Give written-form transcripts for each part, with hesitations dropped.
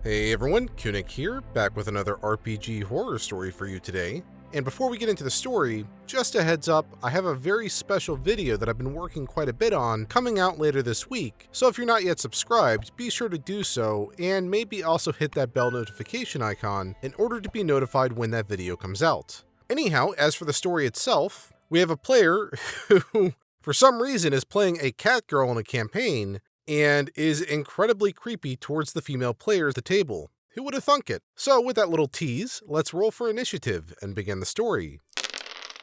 Hey everyone, Kunik here, back with another RPG horror story for you today. And before we get into the story, just a heads up, I have a very special video that I've been working quite a bit on coming out later this week, so if you're not yet subscribed, be sure to do so, and maybe also hit that bell notification icon in order to be notified when that video comes out. Anyhow, as for the story itself, we have a player who, for some reason, is playing a cat girl in a campaign, and is incredibly creepy towards the female player at the table. Who would have thunk it? So with that little tease, let's roll for initiative and begin the story.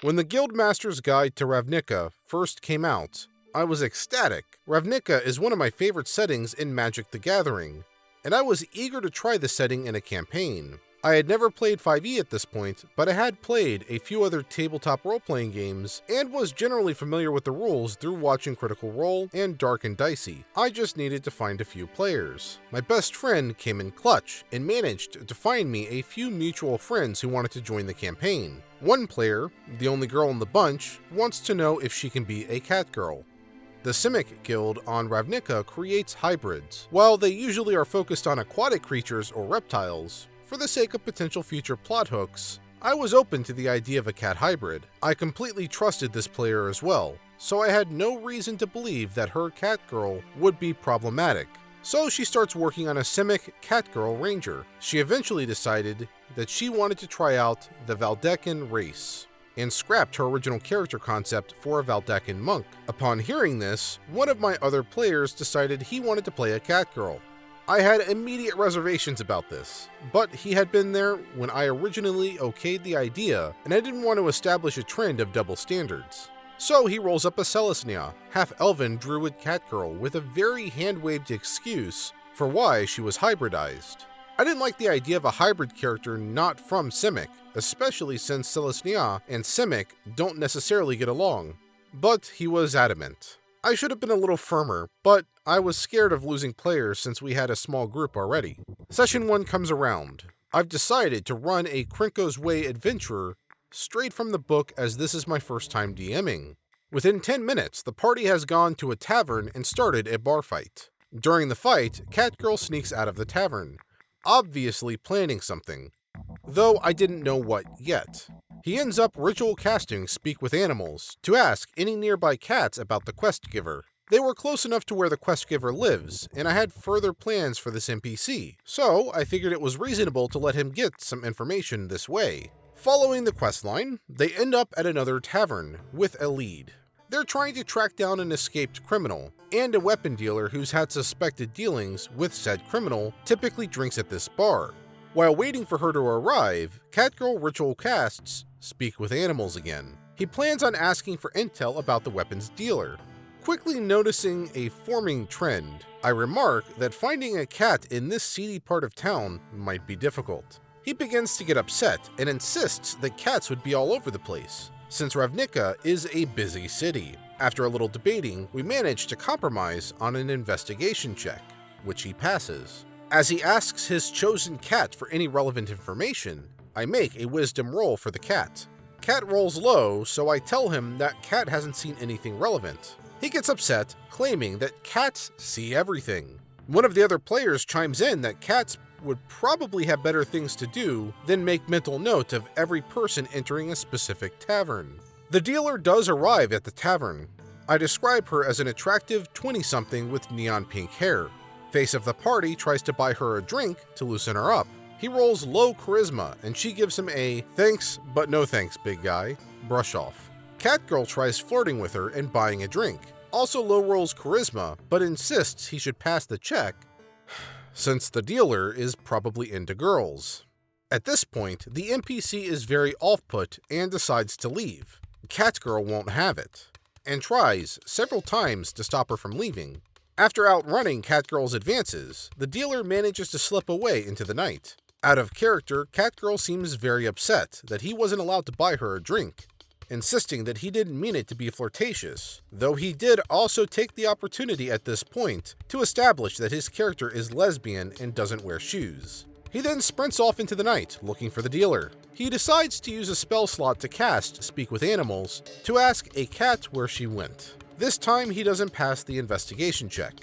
When the Guildmaster's Guide to Ravnica first came out, I was ecstatic. Ravnica is one of my favorite settings in Magic the Gathering, and I was eager to try the setting in a campaign. I had never played 5e at this point, but I had played a few other tabletop role-playing games and was generally familiar with the rules through watching Critical Role and Dark and Dicey. I just needed to find a few players. My best friend came in clutch and managed to find me a few mutual friends who wanted to join the campaign. One player, the only girl in the bunch, wants to know if she can be a cat girl. The Simic Guild on Ravnica creates hybrids. While they usually are focused on aquatic creatures or reptiles, for the sake of potential future plot hooks, I was open to the idea of a cat hybrid. I completely trusted this player as well, so I had no reason to believe that her cat girl would be problematic. So she starts working on a Simic cat girl ranger. She eventually decided that she wanted to try out the Valdecan race, and scrapped her original character concept for a Valdecan monk. Upon hearing this, one of my other players decided he wanted to play a cat girl. I had immediate reservations about this, but he had been there when I originally okayed the idea, and I didn't want to establish a trend of double standards. So he rolls up a Celestia, half-elven druid cat girl with a very hand-waved excuse for why she was hybridized. I didn't like the idea of a hybrid character not from Simic, especially since Celestia and Simic don't necessarily get along, but he was adamant. I should have been a little firmer, but I was scared of losing players since we had a small group already. Session 1 comes around. I've decided to run a Krinko's Way adventure straight from the book as this is my first time DMing. Within 10 minutes, the party has gone to a tavern and started a bar fight. During the fight, Catgirl sneaks out of the tavern, obviously planning something, though I didn't know what yet. He ends up ritual casting Speak with Animals to ask any nearby cats about the quest giver. They were close enough to where the quest giver lives, and I had further plans for this NPC, so I figured it was reasonable to let him get some information this way. Following the questline, they end up at another tavern with a lead. They're trying to track down an escaped criminal, and a weapon dealer who's had suspected dealings with said criminal typically drinks at this bar. While waiting for her to arrive, Catgirl ritual casts Speak with Animals again. He plans on asking for intel about the weapons dealer. Quickly noticing a forming trend, I remark that finding a cat in this seedy part of town might be difficult. He begins to get upset and insists that cats would be all over the place, since Ravnica is a busy city. After a little debating, we manage to compromise on an investigation check, which he passes. As he asks his chosen cat for any relevant information, I make a wisdom roll for the cat. Cat rolls low, so I tell him that cat hasn't seen anything relevant. He gets upset, claiming that cats see everything. One of the other players chimes in that cats would probably have better things to do than make mental note of every person entering a specific tavern. The dealer does arrive at the tavern. I describe her as an attractive 20-something with neon pink hair. Face of the party tries to buy her a drink to loosen her up. He rolls low charisma, and she gives him a "thanks, but no thanks, big guy" brush off. Catgirl tries flirting with her and buying a drink. Also low rolls charisma, but insists he should pass the check, since the dealer is probably into girls. At this point, the NPC is very off-put and decides to leave. Catgirl won't have it, and tries several times to stop her from leaving. After outrunning Catgirl's advances, the dealer manages to slip away into the night. Out of character, Catgirl seems very upset that he wasn't allowed to buy her a drink, insisting that he didn't mean it to be flirtatious, though he did also take the opportunity at this point to establish that his character is lesbian and doesn't wear shoes. He then sprints off into the night, looking for the dealer. He decides to use a spell slot to cast Speak with Animals to ask a cat where she went. This time he doesn't pass the investigation check.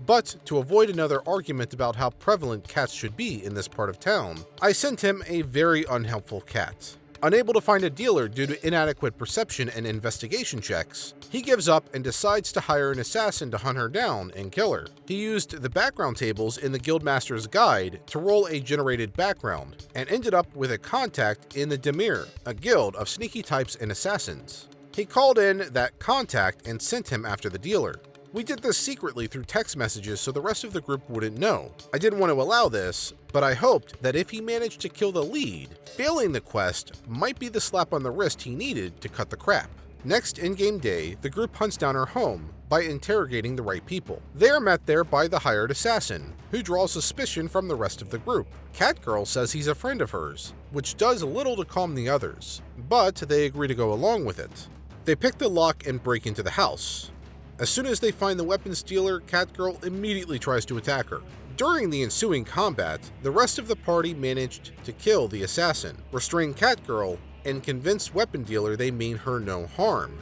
But to avoid another argument about how prevalent cats should be in this part of town, I sent him a very unhelpful cat. Unable to find a dealer due to inadequate perception and investigation checks, he gives up and decides to hire an assassin to hunt her down and kill her. He used the background tables in the Guildmaster's Guide to roll a generated background, and ended up with a contact in the Demir, a guild of sneaky types and assassins. He called in that contact and sent him after the dealer. We did this secretly through text messages so the rest of the group wouldn't know. I didn't want to allow this, but I hoped that if he managed to kill the lead, failing the quest might be the slap on the wrist he needed to cut the crap. Next in-game day, the group hunts down her home by interrogating the right people. They are met there by the hired assassin, who draws suspicion from the rest of the group. Catgirl says he's a friend of hers, which does little to calm the others, but they agree to go along with it. They pick the lock and break into the house. As soon as they find the weapons dealer, Catgirl immediately tries to attack her. During the ensuing combat, the rest of the party managed to kill the assassin, restrain Catgirl, and convince weapon dealer they mean her no harm.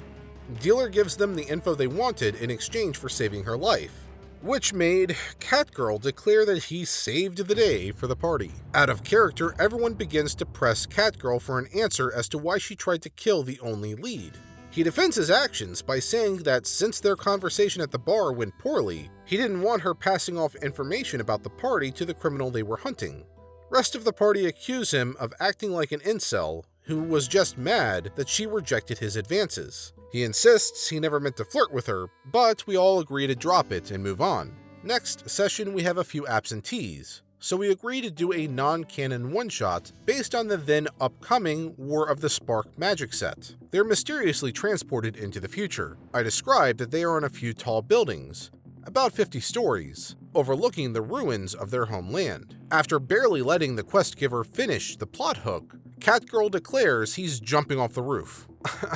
Dealer gives them the info they wanted in exchange for saving her life, which made Catgirl declare that he saved the day for the party. Out of character, everyone begins to press Catgirl for an answer as to why she tried to kill the only lead. He defends his actions by saying that since their conversation at the bar went poorly, he didn't want her passing off information about the party to the criminal they were hunting. Rest of the party accuse him of acting like an incel who was just mad that she rejected his advances. He insists he never meant to flirt with her, but we all agree to drop it and move on. Next session we have a few absentees, so we agree to do a non-canon one-shot based on the then upcoming War of the Spark magic set. They're mysteriously transported into the future. I described that they are in a few tall buildings, about 50 stories, overlooking the ruins of their homeland. After barely letting the quest giver finish the plot hook, Catgirl declares he's jumping off the roof.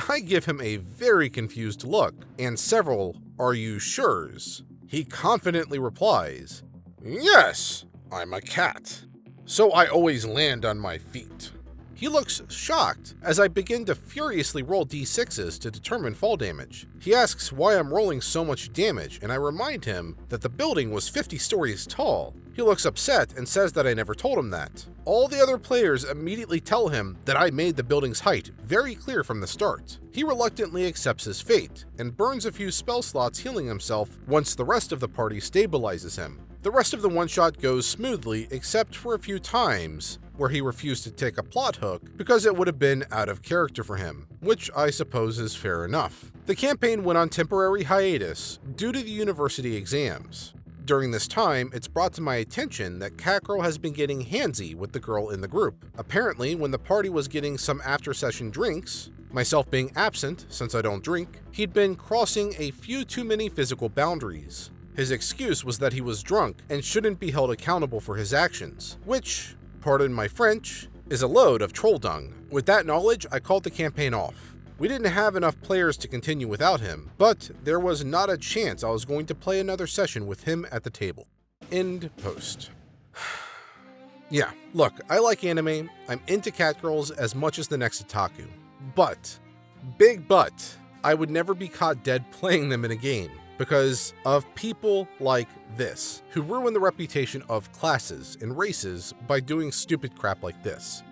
I give him a very confused look, and several "are you sure's?" He confidently replies, "Yes, I'm a cat, so I always land on my feet." He looks shocked as I begin to furiously roll d6s to determine fall damage. He asks why I'm rolling so much damage, and I remind him that the building was 50 stories tall. He looks upset and says that I never told him that. All the other players immediately tell him that I made the building's height very clear from the start. He reluctantly accepts his fate and burns a few spell slots healing himself once the rest of the party stabilizes him. The rest of the one-shot goes smoothly except for a few times where he refused to take a plot hook because it would have been out of character for him, which I suppose is fair enough. The campaign went on temporary hiatus due to the university exams. During this time, it's brought to my attention that Catgirl has been getting handsy with the girl in the group. Apparently, when the party was getting some after-session drinks, myself being absent since I don't drink, he'd been crossing a few too many physical boundaries. His excuse was that he was drunk and shouldn't be held accountable for his actions, which, pardon my French, is a load of troll dung. With that knowledge, I called the campaign off. We didn't have enough players to continue without him, but there was not a chance I was going to play another session with him at the table. End post. Yeah, look, I like anime, I'm into catgirls as much as the next otaku. But, big but, I would never be caught dead playing them in a game because of people like this, who ruin the reputation of classes and races by doing stupid crap like this.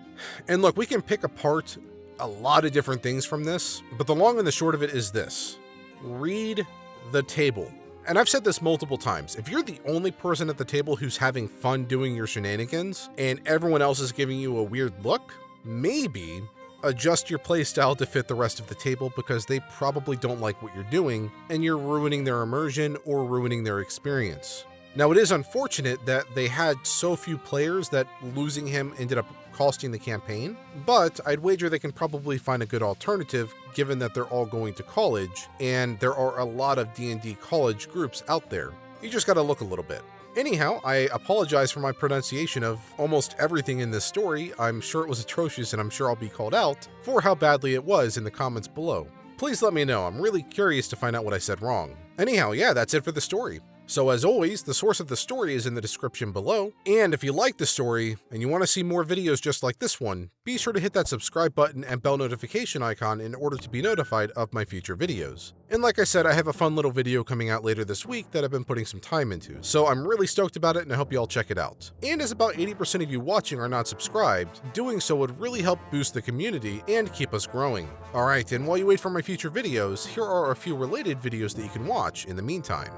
And look, we can pick apart a lot of different things from this, but the long and the short of it is this. Read the table. And I've said this multiple times, if you're the only person at the table who's having fun doing your shenanigans and everyone else is giving you a weird look, maybe adjust your playstyle to fit the rest of the table because they probably don't like what you're doing and you're ruining their immersion or ruining their experience. Now, it is unfortunate that they had so few players that losing him ended up costing the campaign, but I'd wager they can probably find a good alternative given that they're all going to college and there are a lot of D&D college groups out there. You just gotta look a little bit. Anyhow, I apologize for my pronunciation of almost everything in this story. I'm sure it was atrocious and I'm sure I'll be called out for how badly it was in the comments below. Please let me know, I'm really curious to find out what I said wrong. Anyhow, yeah, that's it for the story. So as always, the source of the story is in the description below, and if you like the story and you want to see more videos just like this one, be sure to hit that subscribe button and bell notification icon in order to be notified of my future videos. And like I said, I have a fun little video coming out later this week that I've been putting some time into, so I'm really stoked about it and I hope you all check it out. And as about 80% of you watching are not subscribed, doing so would really help boost the community and keep us growing. Alright, and while you wait for my future videos, here are a few related videos that you can watch in the meantime.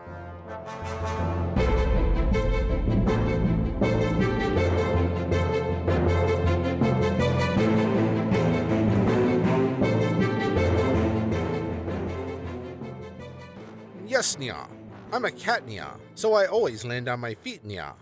Yes, nya. I'm a cat nya, so I always land on my feet nya.